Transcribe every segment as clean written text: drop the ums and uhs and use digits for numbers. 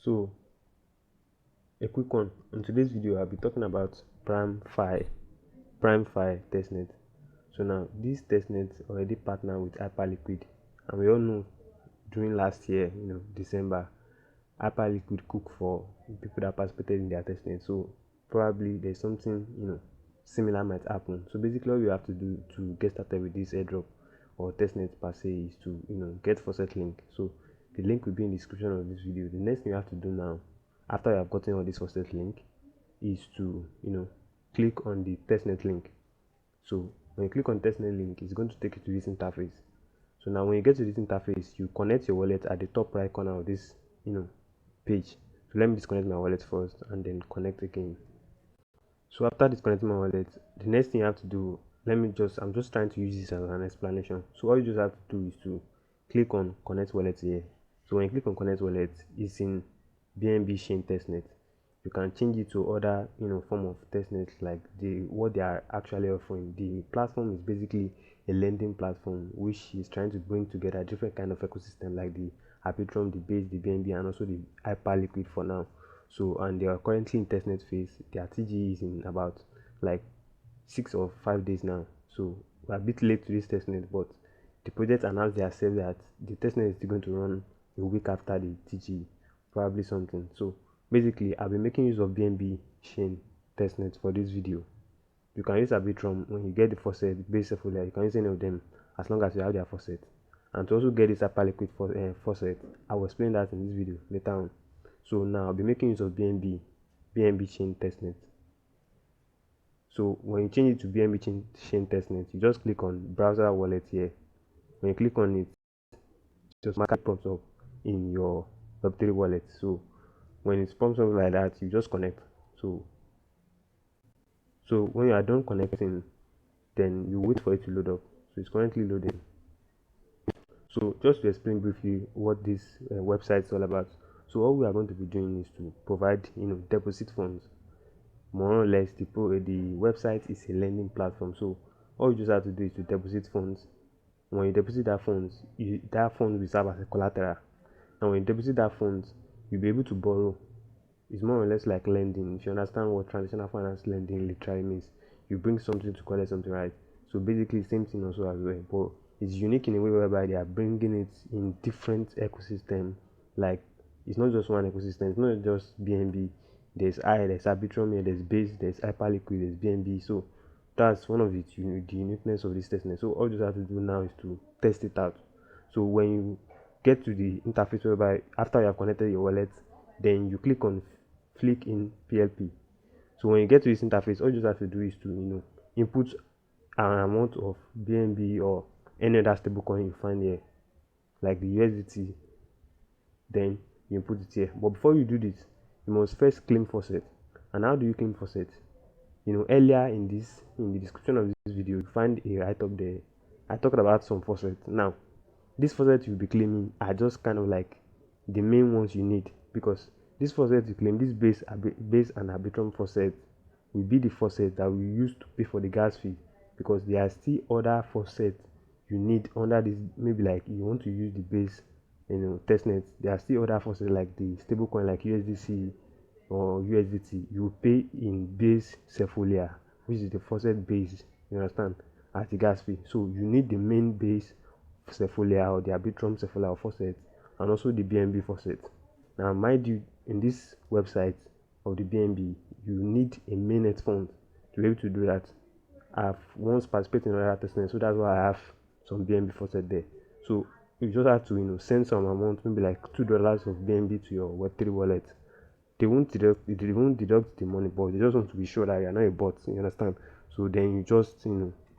So a quick one. In today's video, I'll be talking about Primefi Testnet. So now this testnet already partner with Hyperliquid, and we all know during last year, December, Hyperliquid cooked for people that participated in their testnet. So probably there's something similar might happen. So basically, all you have to do to get started with this airdrop or testnet per se is to get faucet link. So the link will be in the description of this video. The next thing you have to do now, after you have gotten all this faucet link, is to click on the testnet link. So when you click on testnet link, it's going to take you to this interface. So now when you get to this interface, you connect your wallet at the top right corner of this page. So let me disconnect my wallet first and then connect again. So after disconnecting my wallet, the next thing you have to do, I'm just trying to use this as an explanation. So all you just have to do is to click on connect wallet here. So when you click on connect wallet, it's in BNB chain testnet. You can change it to other form of testnet, like what they are actually offering. The platform is basically a lending platform which is trying to bring together different kind of ecosystem, like the Arbitrum, the Base, the BNB, and also the Hyperliquid for now. So and they are currently in testnet phase. Their TG is in about like 6 or 5 days now. So we're a bit late to this testnet, but the project announced themselves that the testnet is going to run a week after the TG, probably something. So basically, I'll be making use of BNB chain testnet for this video. You can use Arbitrum when you get the faucet, Base Testnet. You can use any of them as long as you have their faucet. And to also get this Hyperliquid faucet, I will explain that in this video later on. So now I'll be making use of BNB chain testnet. So when you change it to BNB chain testnet, you just click on browser wallet here. When you click on it, just mark pops up in your Web3 wallet. So when it pops up like that, you just connect. So when you are done connecting, then you wait for it to load up. So it's currently loading. So just to explain briefly what this website is all about. So all we are going to be doing is to provide deposit funds. More or less, the website is a lending platform. So all you just have to do is to deposit funds. When you deposit that funds, that fund will serve as a collateral. And when you deposit that funds, you'll be able to borrow. It's more or less like lending. If you understand what transitional finance lending literally means, you bring something to collect something, right? So basically, same thing also as well, but it's unique in a way whereby they are bringing it in different ecosystem. Like it's not just one ecosystem. It's not just BNB. There's Arbitrum here, there's Base, there's Hyperliquid, there's BNB. So that's one of the uniqueness of this testnet. So all you have to do now is to test it out. So when you get to the interface whereby after you have connected your wallet, then you click on flick in PLP. So when you get to this interface, all you just have to do is to input an amount of BNB or any other stablecoin you find here, like the USDT. Then you input it here. But before you do this, you must first claim faucet. And how do you claim faucet? Earlier in the description of this video, you find a write-up there. I talked about some faucets. Now, these faucets you'll be claiming are just kind of like the main ones you need, because this faucet you claim, this base and Arbitrum faucet, will be the faucet that we use to pay for the gas fee, because there are still other faucets you need under this. Maybe like you want to use the base testnet, there are still other faucets like the stablecoin like USDC or USDT. You pay in base Cephalia, which is the faucet base, you understand, as the gas fee. So you need the main base Cephalia or the Arbitrum Cephalia faucet, and also the BNB faucet. Now mind you, in this website of the BNB, you need a mainnet fund to be able to do that. I've once participated in another testnet, so that's why I have some BNB faucet there. So you just have to send some amount, maybe like $2 of BNB to your Web3 wallet. They won't deduct the money, but they just want to be sure that you're not a bot, you understand. So then you just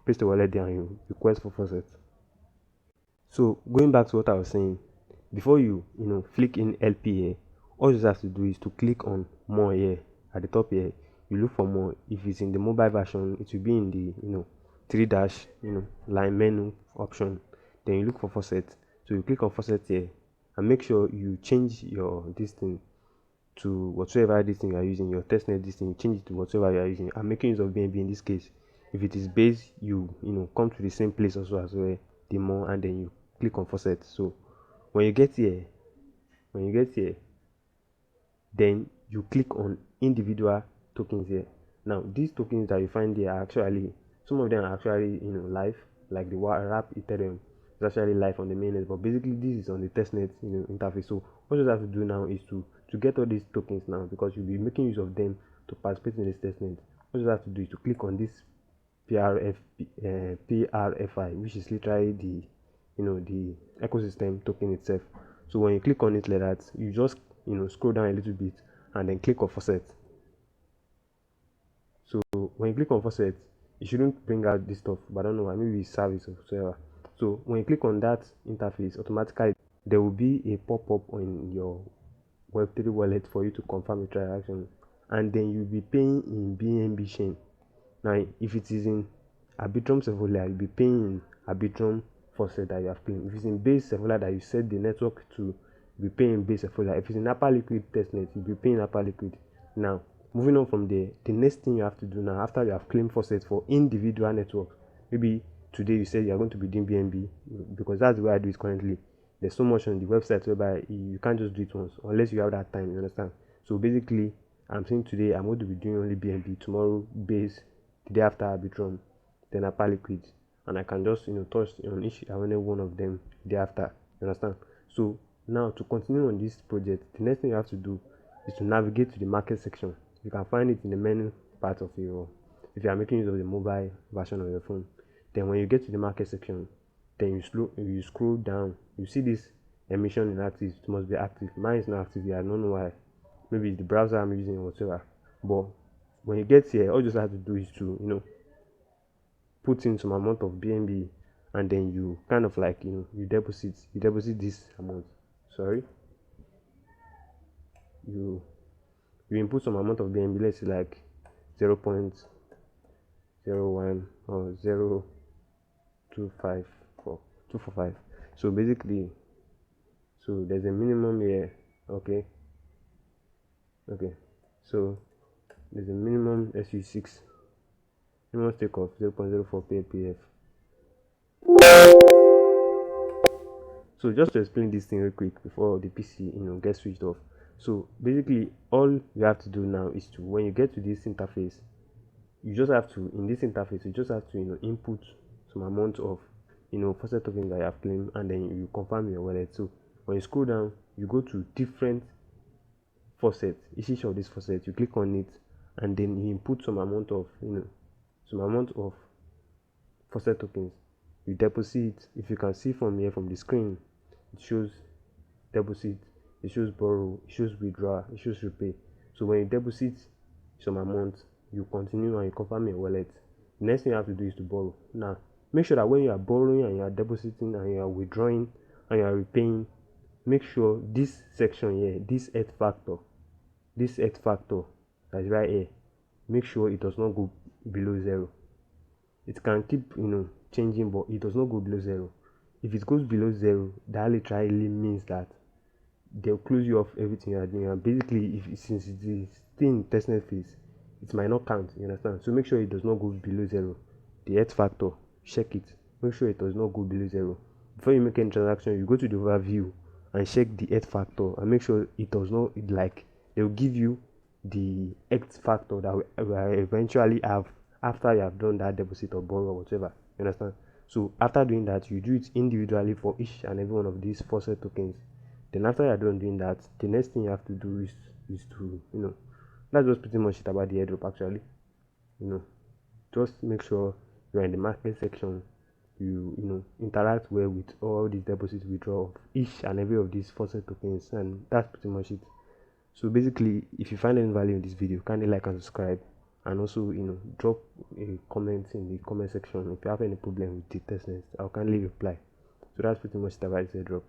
paste the wallet there and you request for faucet. So going back to what I was saying, before you flick in LP here, all you just have to do is to click on more here at the top here. You look for more. If it's in the mobile version, it will be in the 3- line menu option. Then you look for faucet. So you click on faucet here and make sure you change your thing to whatsoever this thing you are using, your testnet this thing, you change it to whatsoever you are using. I'm making use of BNB in this case. If it is base, you come to the same place also as well, the more, and then you click on faucet. So when you get here, then you click on individual tokens here. Now these tokens that you find here are actually, some of them are actually live, like the wrap Ethereum is actually live on the mainnet, but basically this is on the testnet interface. So what you have to do now is to get all these tokens now, because you'll be making use of them to participate in this testnet. What you have to do is to click on this PRFI, which is literally the the ecosystem token itself. So when you click on it like that, you just scroll down a little bit and then click on faucet. So when you click on faucet, it shouldn't bring out this stuff, but I don't know why, maybe it's service or whatever. So when you click on that interface, automatically there will be a pop-up on your Web3 wallet for you to confirm the transaction, and then you'll be paying in BNB chain. Now if it is in Arbitrum Sevola, you'll be paying in Arbitrum faucet that you have claimed. If it's in Base Sevola that you set the network to, you'll be paying Base Sevola. If it's in Hyperliquid Testnet, you'll be paying Hyperliquid. Now moving on from there, the next thing you have to do now, after you have claimed faucet for individual networks, maybe today you said you are going to be doing BNB, because that's the way I do it currently. There's so much on the website whereby you can't just do it once unless you have that time, you understand? So basically, I'm saying today I'm going to be doing only BNB, tomorrow Base, the day after Arbitrum, then Hyperliquid, and I can just touch on each and every one of them the day after, you understand? So now to continue on this project, the next thing you have to do is to navigate to the market section. You can find it in the menu part of your, if you are making use of the mobile version of your phone. Then when you get to the market section, then you scroll down, you see this emission inactive. It must be active. Mine is not active here, I don't know why. Maybe it's the browser I'm using or whatever. But when you get here, all you just have to do is to put in some amount of BNB, and then you kind of like you deposit this amount. Sorry, you input some amount of BNB, let's say like 0.01 or 0.245. So basically, so there's a minimum here. Okay, so there's a minimum SU6, minimum stake of 0.04 PF. So just to explain this thing real quick before the PC gets switched off. So basically all you have to do now is to, when you get to this interface, you just have to, in this interface, you just have to input some amount of faucet tokens that you have claimed, and then you confirm your wallet. So when you scroll down, you go to different faucets, each of these faucets, you click on it, and then you input some amount of faucet tokens. You deposit. If you can see from here, from the screen, it shows deposit, it shows borrow, it shows withdraw, it shows repay. So when you deposit some amount, you continue and you confirm your wallet. The next thing you have to do is to borrow. Now make sure that when you are borrowing and you are depositing and you are withdrawing and you are repaying, make sure this section here, this X factor that is right here, make sure it does not go below 0. It can keep changing, but it does not go below 0. If it goes below 0, that literally means that they'll close you off everything you are doing. And basically, since it is still in testnet phase, it might not count, you understand? So make sure it does not go below 0. The X factor, check it, make sure it does not go below 0. Before you make any transaction, you go to the overview and check the X factor and make sure it does not, like, they'll give you the X factor that will eventually have after you have done that deposit or borrow or whatever, you understand? So after doing that, you do it individually for each and every one of these faucet tokens. Then after you're done doing that, the next thing you have to do is to that's just pretty much it about the airdrop actually. Just make sure you're in the market section, you interact well with all these deposit withdrawal of each and every of these faucet tokens, and that's pretty much it. So basically, if you find any value in this video, kindly like and subscribe, and also drop a comment in the comment section. If you have any problem with the testnets, I'll kindly reply. So that's pretty much it about this airdrop.